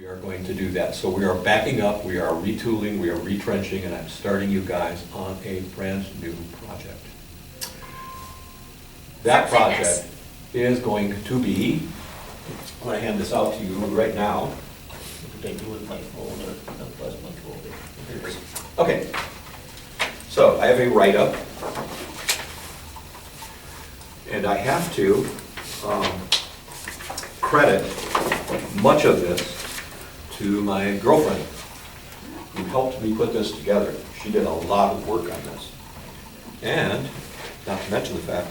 We are going to do that. So we are backing up, we are retooling, we are retrenching, and I'm starting you guys on a brand new project. That project is going to be, I'm going to hand this out to you right now. They do with my folder, that was my folder. Here it is. Okay, so I have a write-up, and I have to credit much of this to my girlfriend, who helped me put this together. She did a lot of work on this. And, not to mention the fact,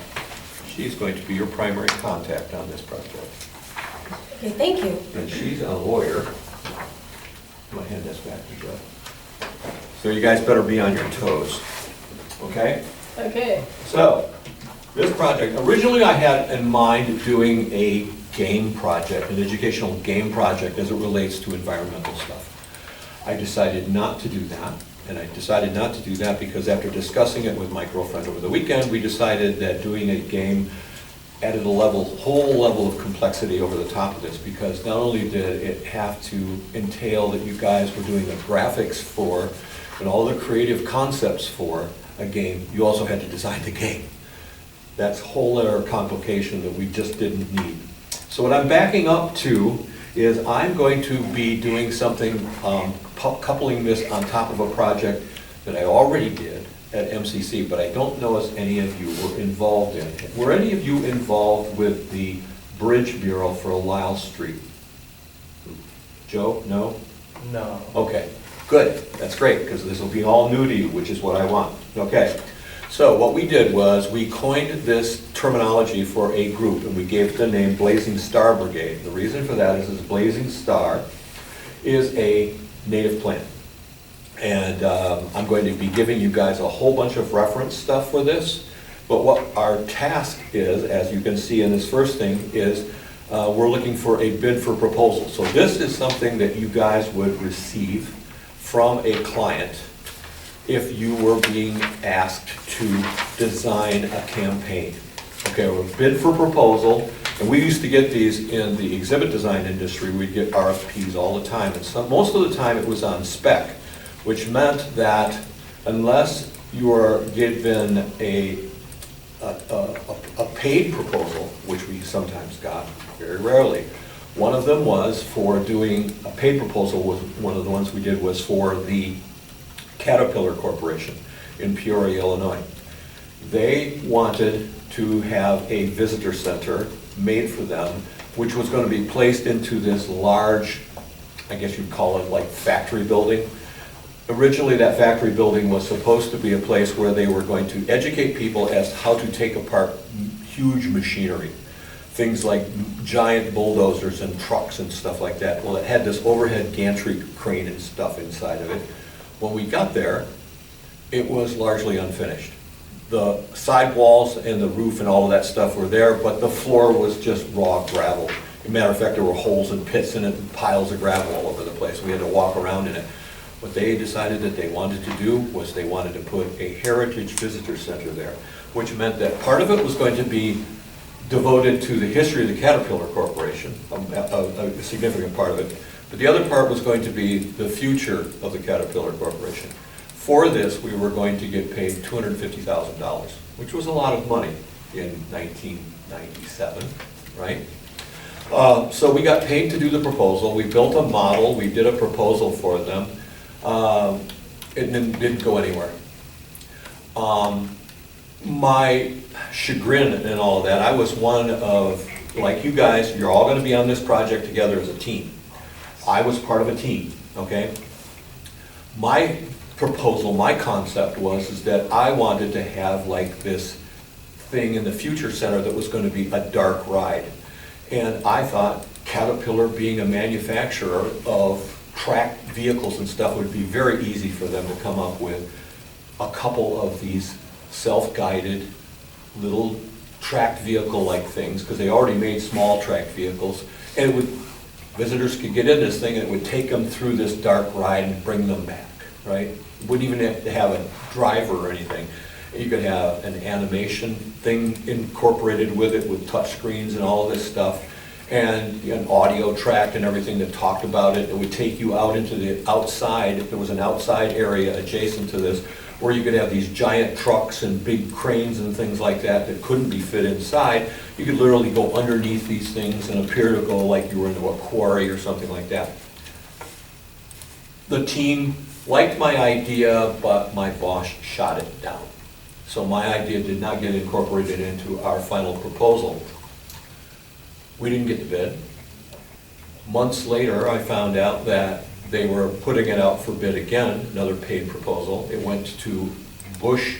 she's going to be your primary contact on this project. Okay, thank you. And she's a lawyer. I'm gonna hand this back to Jeff. So you guys better be on your toes, okay? Okay. So, this project, originally I had in mind doing a game project, an educational game project as it relates to environmental stuff. I decided not to do that, and I decided not to do that because after discussing it with my girlfriend over the weekend, we decided that doing a game added a whole level of complexity over the top of this, because not only did it have to entail that you guys were doing the graphics for and all the creative concepts for a game, you also had to design the game. That's a whole other complication that we just didn't need. So what I'm backing up to is I'm going to be doing something, coupling this on top of a project that I already did at MCC, but I don't know if any of you were involved in it. Were any of you involved with the Bridge Mural for Lyle Street? Joe, no? No. Okay, good, that's great, because this will be all new to you, which is what I want. Okay, so what we did was we coined this terminology for a group, and we gave it the name Blazing Star Brigade. The reason for that is Blazing Star is a native plant. And I'm going to be giving you guys a whole bunch of reference stuff for this. But what our task is, as you can see in this first thing, is we're looking for a bid for proposal. So this is something that you guys would receive from a client if you were being asked to design a campaign. Okay, we're bid for proposal, and we used to get these in the exhibit design industry. We'd get RFPs all the time, and most of the time it was on spec, which meant that unless you were given a paid proposal, which we sometimes got, very rarely, one of them was for doing, a paid proposal was one of the ones we did was for the Caterpillar Corporation in Peoria, Illinois. They wanted to have a visitor center made for them, which was going to be placed into this large, I guess you'd call it like factory building. Originally, that factory building was supposed to be a place where they were going to educate people as to how to take apart huge machinery. Things like giant bulldozers and trucks and stuff like that. Well, it had this overhead gantry crane and stuff inside of it. When we got there, it was largely unfinished. The sidewalls and the roof and all of that stuff were there, but the floor was just raw gravel. As a matter of fact, there were holes and pits in it and piles of gravel all over the place. We had to walk around in it. What they decided that they wanted to do was they wanted to put a heritage visitor center there, which meant that part of it was going to be devoted to the history of the Caterpillar Corporation, a significant part of it, but the other part was going to be the future of the Caterpillar Corporation. For this, we were going to get paid $250,000, which was a lot of money in 1997, right? So we got paid to do the proposal. We built a model. We did a proposal for them. It didn't go anywhere. My chagrin and all of that, I was one of, like you guys, you're all going to be on this project together as a team. I was part of a team, okay? My proposal, my concept was that I wanted to have like this thing in the Future Center that was going to be a dark ride. And I thought Caterpillar, being a manufacturer of tracked vehicles and stuff, would be very easy for them to come up with a couple of these self-guided little tracked vehicle-like things, because they already made small tracked vehicles, and it would, visitors could get in this thing and it would take them through this dark ride and bring them back, right? Wouldn't even have to have a driver or anything. You could have an animation thing incorporated with it with touch screens and all of this stuff. and an audio track and everything that talked about it. It would take you out into the outside. There was an outside area adjacent to this where you could have these giant trucks and big cranes and things like that that couldn't be fit inside. You could literally go underneath these things and appear to go like you were into a quarry or something like that. The team liked my idea, but my boss shot it down. So my idea did not get incorporated into our final proposal. We didn't get the bid. Months later, I found out that they were putting it out for bid again, another paid proposal. It went to Bush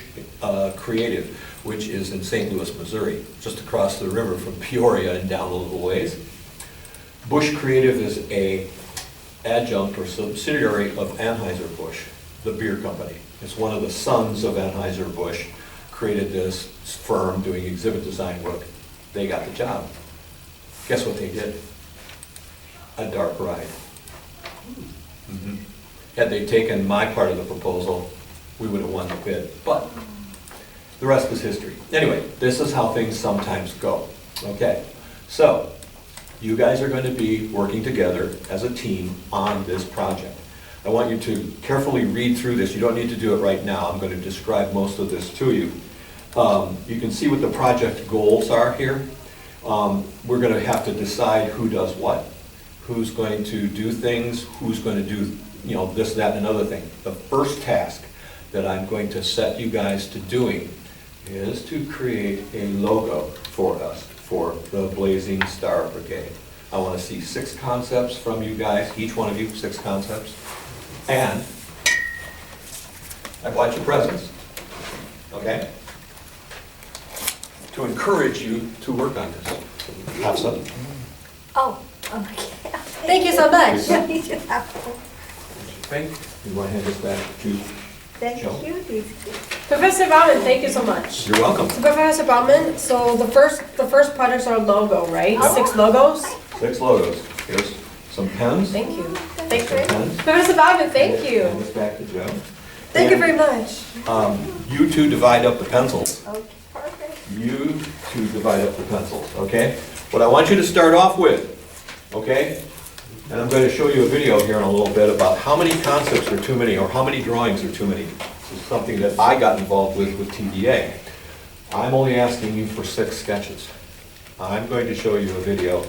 Creative, which is in St. Louis, Missouri, just across the river from Peoria and down a little ways. Bush Creative is a adjunct or subsidiary of Anheuser-Busch, the beer company. It's one of the sons of Anheuser-Busch, created this firm doing exhibit design work. They got the job. Guess what they did? A dark ride. Had they taken my part of the proposal, we would have won the bid. But the rest is history. Anyway, this is how things sometimes go. Okay, so you guys are going to be working together as a team on this project. I want you to carefully read through this. You don't need to do it right now. I'm going to describe most of this to you. You can see what the project goals are here. We're going to have to decide who does what, who's going to do things, who's going to do, you know, this, that, and another thing. The first task that I'm going to set you guys to doing is to create a logo for us, for the Blazing Star Brigade. I want to see 6 concepts from you guys, each one of you, 6 concepts. And I bought you presents, okay? To encourage you to work on this. Have some. Oh, okay. Thank you so much. Thank you. You want to hand this back to Thank Joe? you. Professor Bauman, thank you so much. You're welcome. So Professor Bauman, so the first project's our logo, right? Oh. 6 logos? 6 logos. Here's some pens. Thank you. Thank Some you. pens. Professor Bauman, thank Hand you. this back to Joe. Thank you And, very much. You two divide up the pencils. Okay, perfect. You two divide up the pencils, okay? What I want you to start off with, okay? And I'm going to show you a video here in a little bit about how many concepts are too many or how many drawings are too many. This is something that I got involved with TDA. I'm only asking you for 6 sketches. I'm going to show you a video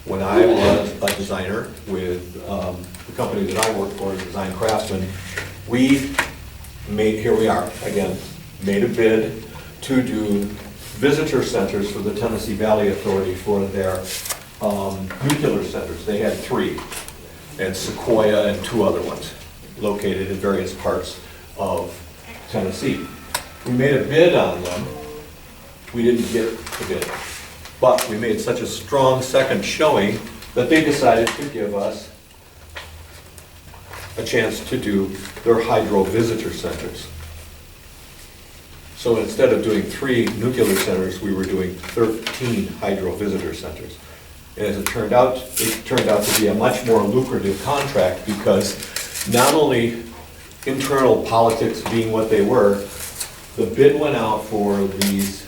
when I was a designer with the company that I worked for, Design Craftsman. We made, here we are, again, made a bid to do visitor centers for the Tennessee Valley Authority for their nuclear centers. They had 3, and Sequoia and 2 other ones located in various parts of Tennessee. We made a bid on them. We didn't get the bid, but we made such a strong second showing that they decided to give us a chance to do their hydro visitor centers. So instead of doing 3 nuclear centers, we were doing 13 hydro visitor centers. And as it turned out to be a much more lucrative contract because not only internal politics being what they were, the bid went out for these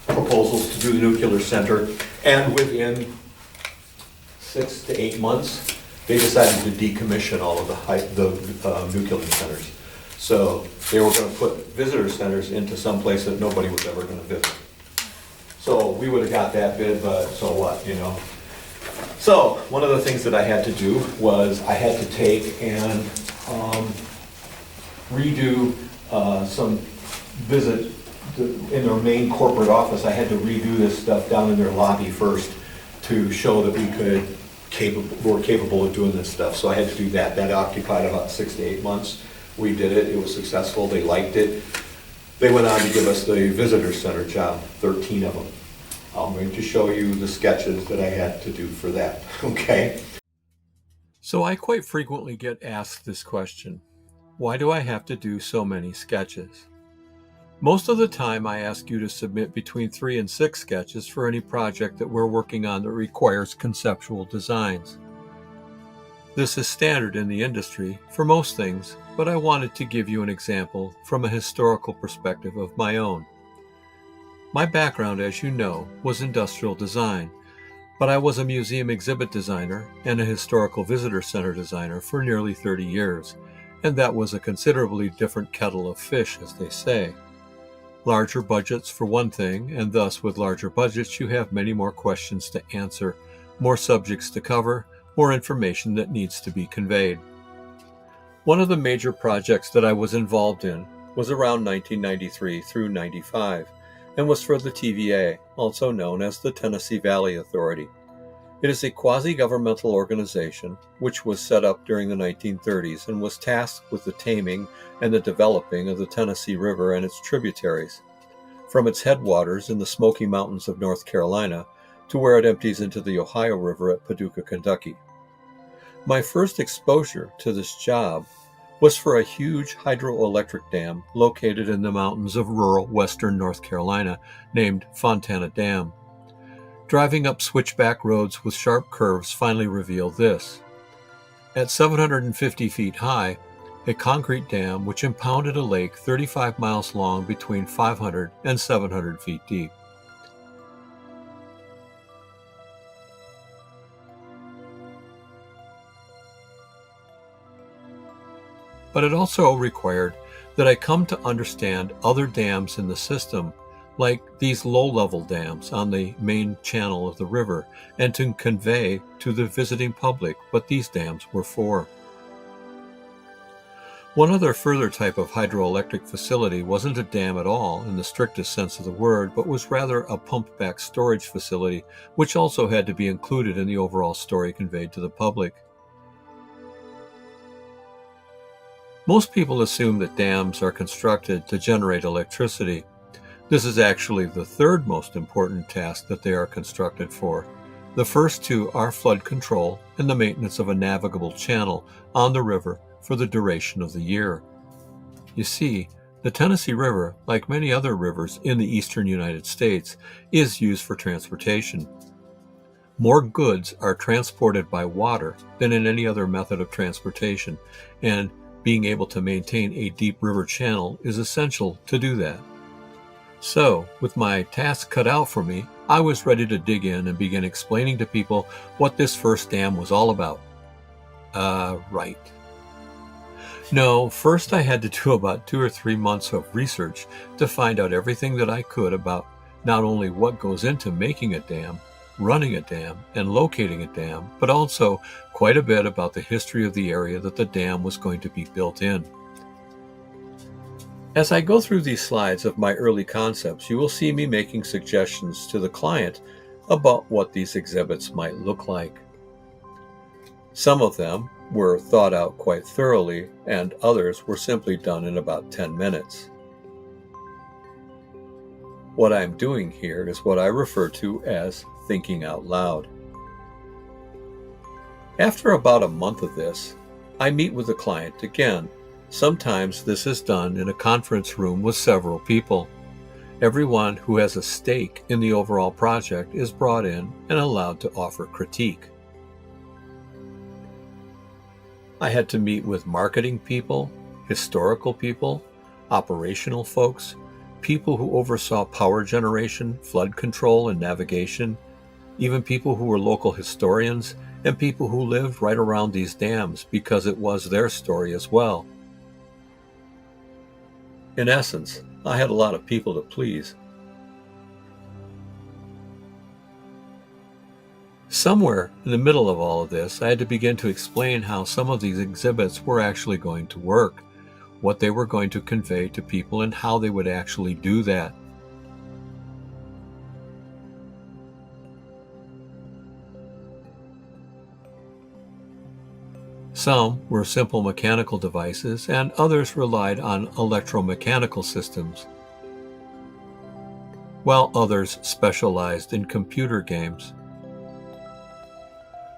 proposals to do the nuclear center, and within 6 to 8 months, they decided to decommission all of the nuclear centers. So they were going to put visitor centers into some place that nobody was ever going to visit. So we would have got that bid, but so what, you know? So one of the things that I had to do was I had to take and redo some visit in their main corporate office. I had to redo this stuff down in their lobby first to show that we're capable of doing this stuff. So I had to do that. That occupied about 6 to 8 months. We did it. It was successful. They liked it. They went on to give us the visitor center job, 13 of them. I'm going to show you the sketches that I had to do for that, okay? So I quite frequently get asked this question: why do I have to do so many sketches? Most of the time I ask you to submit between 3 and 6 sketches for any project that we're working on that requires conceptual designs. This is standard in the industry for most things, but I wanted to give you an example from a historical perspective of my own. My background, as you know, was industrial design, but I was a museum exhibit designer and a historical visitor center designer for nearly 30 years, and that was a considerably different kettle of fish, as they say. Larger budgets for one thing, and thus with larger budgets you have many more questions to answer, more subjects to cover, more information that needs to be conveyed. One of the major projects that I was involved in was around 1993 through 95, and was for the TVA, also known as the Tennessee Valley Authority. It is a quasi-governmental organization which was set up during the 1930s and was tasked with the taming and the developing of the Tennessee River and its tributaries, from its headwaters in the Smoky Mountains of North Carolina to where it empties into the Ohio River at Paducah, Kentucky. My first exposure to this job was for a huge hydroelectric dam located in the mountains of rural western North Carolina named Fontana Dam. Driving up switchback roads with sharp curves finally revealed this. At 750 feet high, a concrete dam which impounded a lake 35 miles long between 500 and 700 feet deep. But it also required that I come to understand other dams in the system, like these low-level dams on the main channel of the river, and to convey to the visiting public what these dams were for. One other further type of hydroelectric facility wasn't a dam at all in the strictest sense of the word, but was rather a pumped-back storage facility, which also had to be included in the overall story conveyed to the public. Most people assume that dams are constructed to generate electricity. This is actually the third most important task that they are constructed for. The first two are flood control and the maintenance of a navigable channel on the river for the duration of the year. You see, the Tennessee River, like many other rivers in the eastern United States, is used for transportation. More goods are transported by water than in any other method of transportation, and being able to maintain a deep river channel is essential to do that. So, with my task cut out for me, I was ready to dig in and begin explaining to people what this first dam was all about. Right. No, first I had to do about 2 or 3 months of research to find out everything that I could about not only what goes into making a dam, running a dam, and locating a dam, but also quite a bit about the history of the area that the dam was going to be built in. As I go through these slides of my early concepts, you will see me making suggestions to the client about what these exhibits might look like. Some of them were thought out quite thoroughly, and others were simply done in about 10 minutes. What I'm doing here is what I refer to as thinking out loud. After about a month of this, I meet with the client again. Sometimes this is done in a conference room with several people. Everyone who has a stake in the overall project is brought in and allowed to offer critique. I had to meet with marketing people, historical people, operational folks, people who oversaw power generation, flood control, and navigation, even people who were local historians, and people who lived right around these dams because it was their story as well. In essence, I had a lot of people to please. Somewhere in the middle of all of this, I had to begin to explain how some of these exhibits were actually going to work, what they were going to convey to people, and how they would actually do that. Some were simple mechanical devices, and others relied on electromechanical systems, while others specialized in computer games.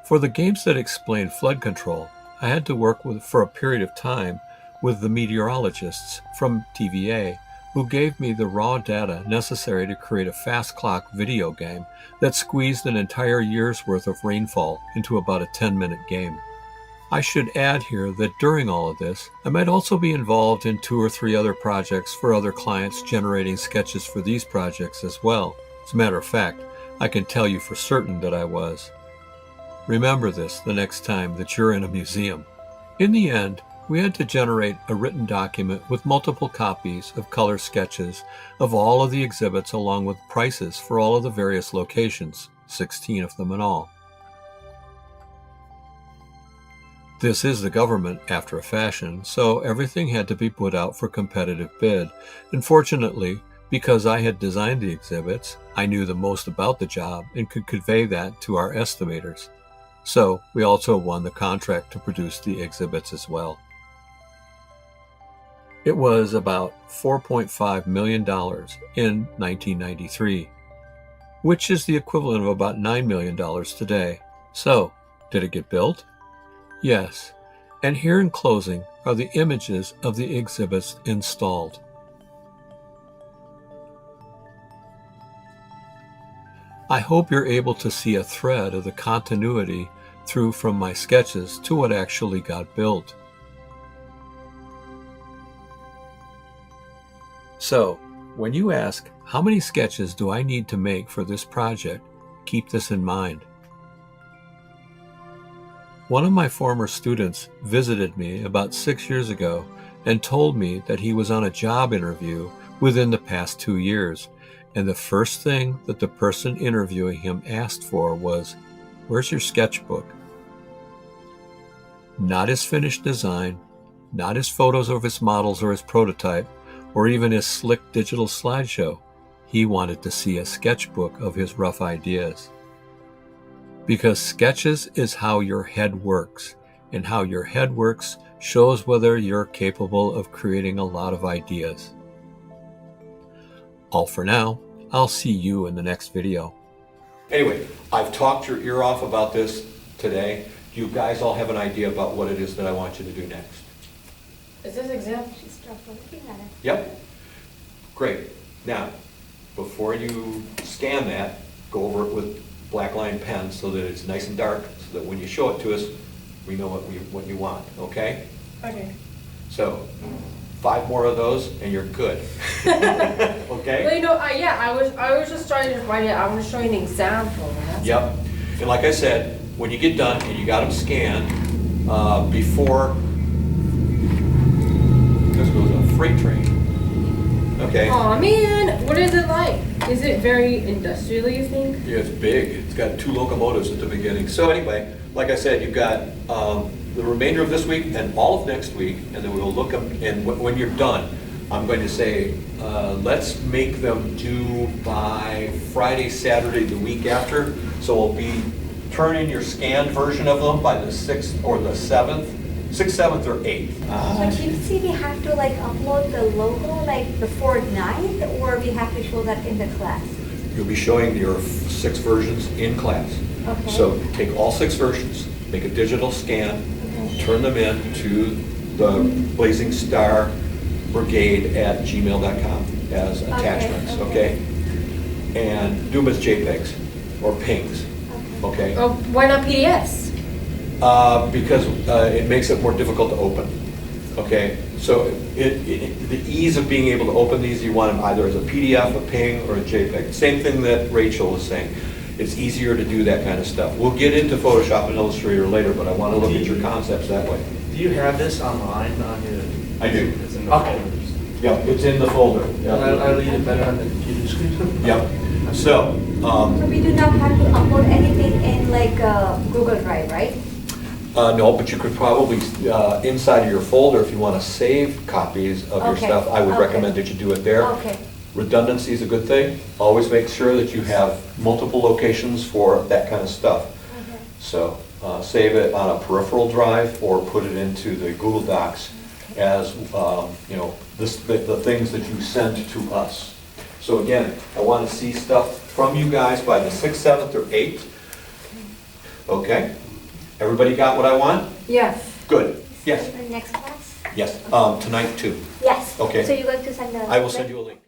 For the games that explained flood control, I had to work for a period of time with the meteorologists from TVA, who gave me the raw data necessary to create a fast clock video game that squeezed an entire year's worth of rainfall into about a 10-minute game. I should add here that during all of this, I might also be involved in 2 or 3 other projects for other clients, generating sketches for these projects as well. As a matter of fact, I can tell you for certain that I was. Remember this the next time that you're in a museum. In the end, we had to generate a written document with multiple copies of color sketches of all of the exhibits along with prices for all of the various locations, 16 of them in all. This is the government after a fashion, so everything had to be put out for competitive bid, and fortunately, because I had designed the exhibits, I knew the most about the job and could convey that to our estimators. So we also won the contract to produce the exhibits as well. It was about $4.5 million in 1993, which is the equivalent of about $9 million today. So, did it get built? Yes, and here in closing are the images of the exhibits installed. I hope you're able to see a thread of the continuity through from my sketches to what actually got built. So, when you ask, how many sketches do I need to make for this project, keep this in mind. One of my former students visited me about 6 years ago and told me that he was on a job interview within the past 2 years, and the first thing that the person interviewing him asked for was, "Where's your sketchbook?" Not his finished design, not his photos of his models or his prototype, or even his slick digital slideshow. He wanted to see a sketchbook of his rough ideas. Because sketches is how your head works, and how your head works shows whether you're capable of creating a lot of ideas. All for now. I'll see you in the next video. Anyway, I've talked your ear off about this today. You guys all have an idea about what it is that I want you to do next. Is this example? She started looking at it. Yep. Great. Now, before you scan that, go over it with black line pen so that it's nice and dark, so that when you show it to us, we know what you want, okay? Okay. So, 5 more of those and you're good. Well, Okay? you know, I was just trying to write it. I was showing an example. That's Yep. And like I said, when you get done and you got them scanned, before this goes on a freight train. Okay? Aw, man, what is it like? Is it very industrial, you think? Yeah, it's big. It's got 2 locomotives at the beginning. So anyway, like I said, you've got the remainder of this week and all of next week, and then we'll look up, and when you're done, I'm going to say, let's make them due by Friday, Saturday, the week after. So we'll be turning your scanned version of them by the 6th or the 7th, 6th, 7th, or 8th. But you see, we have to like upload the logo like before 9th, or we have to show that in the class? You'll be showing your 6 versions in class. Okay. So take all 6 versions, make a digital scan, turn them in to the Blazing Star Brigade at gmail.com as attachments, okay? And do them as JPEGs or PNGs, okay? Oh, why not PDFs? Because it makes it more difficult to open, okay? So the ease of being able to open these, you want them either as a PDF, a PNG, or a JPEG. Same thing that Rachel was saying. It's easier to do that kind of stuff. We'll get into Photoshop and Illustrator later, but I want to look at your concepts that way. Do you have this online on your? I do. It's in the Okay. folders. Yep, it's in the folder. I read it better on the computer screen. Yep. So, So we do not have to upload anything in like Google Drive, right? no, but you could probably, inside of your folder, if you want to save copies of your Okay, stuff, I would okay. recommend that you do it there. Okay. Redundancy is a good thing. Always make sure that you have multiple locations for that kind of stuff. Okay. So save it on a peripheral drive or put it into the Google Docs as, you know, the things that you send to us. So again, I want to see stuff from you guys by the 6th, 7th, or 8th. Okay? Everybody got what I want? Yes. Good. Yes. The next class? Yes. Tonight too. Yes. Okay. So you're going to send the. I will send you a link.